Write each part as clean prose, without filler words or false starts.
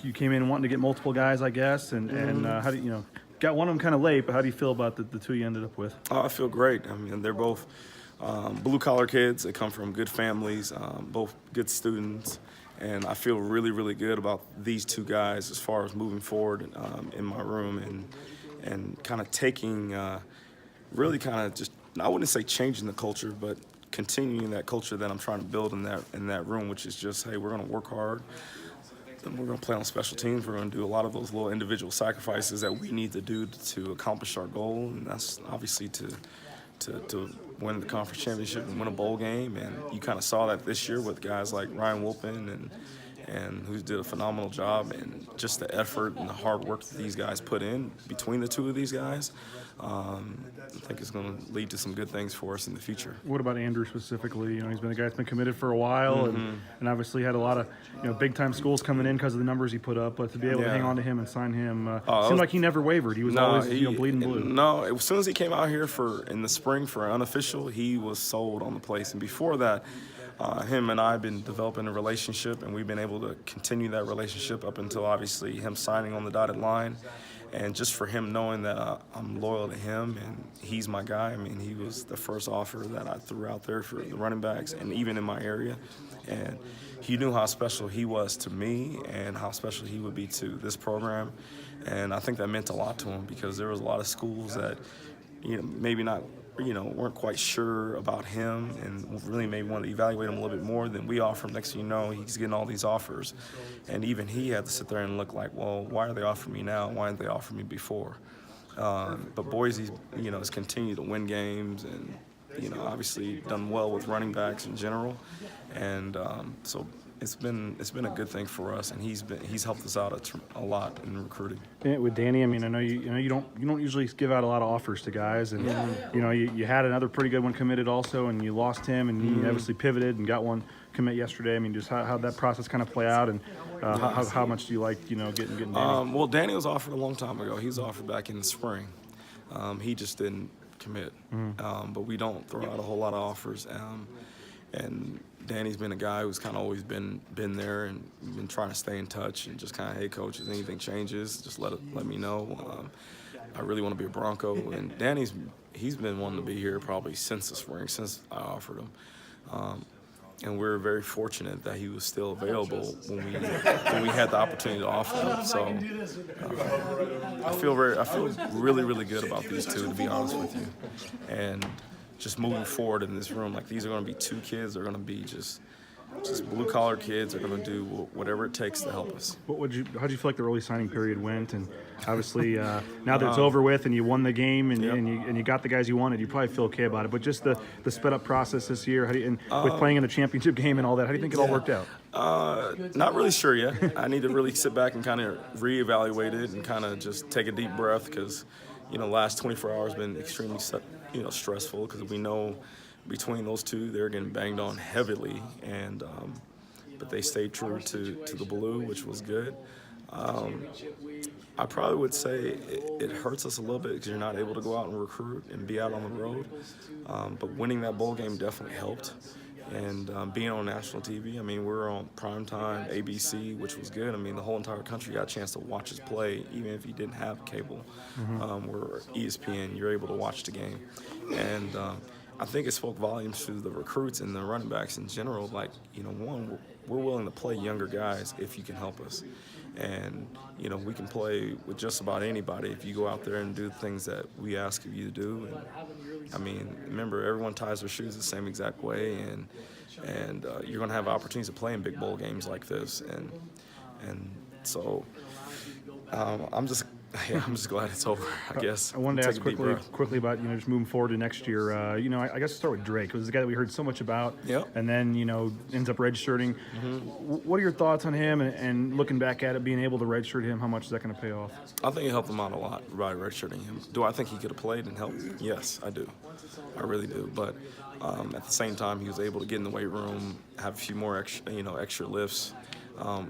you came in wanting to get multiple guys, I guess, and how do you got one of them kind of late, but how do you feel about the two you ended up with? I feel great. I mean, they're both blue-collar kids. They come from good families, both good students, and I feel really, really good about these two guys as far as moving forward in my room and kind of taking, really kind of just, I wouldn't say changing the culture, but continuing that culture that I'm trying to build in that room, which is just, hey, we're going to work hard. And we're going to play on special teams. We're going to do a lot of those little individual sacrifices that we need to do to accomplish our goal, and that's obviously to win the conference championship and win a bowl game. And you kind of saw that this year with guys like Ryan Wolpen and who did a phenomenal job, and just the effort and the hard work that these guys put in between the two of these guys. I think it's going to lead to some good things for us in the future. What about Andrew specifically? He's been a guy that's been committed for a while, and obviously had a lot of big time schools coming in because of the numbers he put up. But to be able to hang on to him and sign him, seemed like he never wavered. He was always bleeding blue. No, as soon as he came out here in the spring for unofficial, he was sold on the place. And before that, him and I have been developing a relationship, and we've been able to continue that relationship up until obviously him signing on the dotted line. And just for him knowing that I'm loyal to him and he's my guy. I mean, he was the first offer that I threw out there for the running backs and even in my area. And he knew how special he was to me and how special he would be to this program. And I think that meant a lot to him, because there was a lot of schools that, maybe not, weren't quite sure about him and really maybe wanted to evaluate him a little bit more than we offer him. Next thing you know, he's getting all these offers. And even he had to sit there and look like, well, why are they offering me now? Why didn't they offer me before? But Boise, has continued to win games and, obviously done well with running backs in general. And so it's been a good thing for us, and he's helped us out a lot in recruiting. Yeah, with Danny, I mean, I know you don't usually give out a lot of offers to guys, and you had another pretty good one committed also, and you lost him, and you obviously pivoted and got one commit yesterday. I mean, just how that process kind of play out, and how much do you like getting Danny? Well, Danny was offered a long time ago. He was offered back in the spring. He just didn't commit, but we don't throw out a whole lot of offers. And Danny's been a guy who's kind of always been there and been trying to stay in touch and just kind of, hey, coach, if anything changes, just let me know. I really want to be a Bronco. And he's been wanting to be here probably since the spring, since I offered him. And we're very fortunate that he was still available when we had the opportunity to offer him. So I feel really, really good about these two, to be honest with you. And just moving forward in this room, like, these are going to be two kids. They're going to be just blue-collar kids. They're going to do whatever it takes to help us. How did you feel like the early signing period went? And obviously, now that it's over with and you won the game and you got the guys you wanted, you probably feel okay about it. But just the sped-up process this year, with playing in the championship game and all that, how do you think it all worked out? Not really sure yet. I need to really sit back and kind of reevaluate it and kind of just take a deep breath, because last 24 hours been extremely stressful, because we know between those two they're getting banged on heavily, and but they stayed true to the blue, which was good. I probably would say it hurts us a little bit because you're not able to go out and recruit and be out on the road, but winning that bowl game definitely helped. And being on national TV, I mean, we're on primetime ABC, which was good. I mean, the whole entire country got a chance to watch us play, even if you didn't have cable. We're ESPN, you're able to watch the game. And I think it spoke volumes to the recruits and the running backs in general. Like, one, we're willing to play younger guys if you can help us. And, we can play with just about anybody if you go out there and do the things that we ask of you to do. And, I mean, remember, everyone ties their shoes the same exact way, and you're going to have opportunities to play in big bowl games like this. And so I'm just glad it's over, I guess. I wanted to ask quickly about, just moving forward to next year. I guess to start with Drake, who's the guy that we heard so much about. Yep. And then, ends up redshirting. What are your thoughts on him, and looking back at it, being able to redshirt him, how much is that going to pay off? I think it helped him out a lot by redshirting him. Do I think he could have played and helped? Yes, I do. I really do. But at the same time, he was able to get in the weight room, have a few more extra lifts.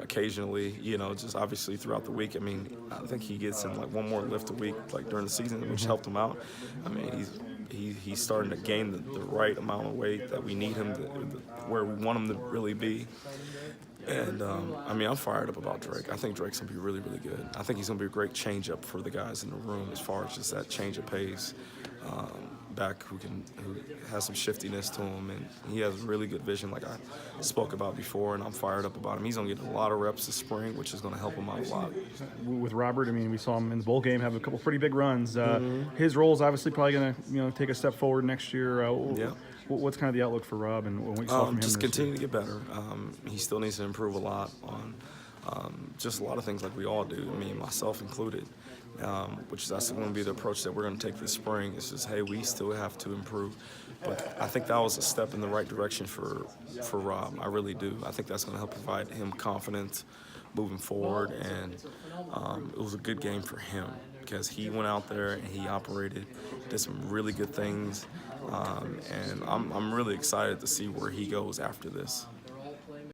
Occasionally, just obviously throughout the week. I mean, I think he gets in like one more lift a week, like during the season, which helped him out. I mean, he's starting to gain the right amount of weight that we need him to, where we want him to really be. And, I mean, I'm fired up about Drake. I think Drake's going to be really, really good. I think he's going to be a great change-up for the guys in the room as far as just that change of pace, back who has some shiftiness to him, and he has really good vision like I spoke about before, and I'm fired up about him. He's going to get a lot of reps this spring, which is going to help him out a lot. With Robert, I mean, we saw him in the bowl game have a couple pretty big runs. His role is obviously probably going to take a step forward next year. Yeah. What's kind of the outlook for Rob and what you saw from him? Just this continue year? to get better. He still needs to improve a lot on just a lot of things like we all do, I mean, myself included, that's going to be the approach that we're going to take this spring. It's just, hey, we still have to improve. But I think that was a step in the right direction for Rob. I really do. I think that's going to help provide him confidence moving forward, and it was a good game for him because he went out there and he operated, did some really good things, and I'm really excited to see where he goes after this.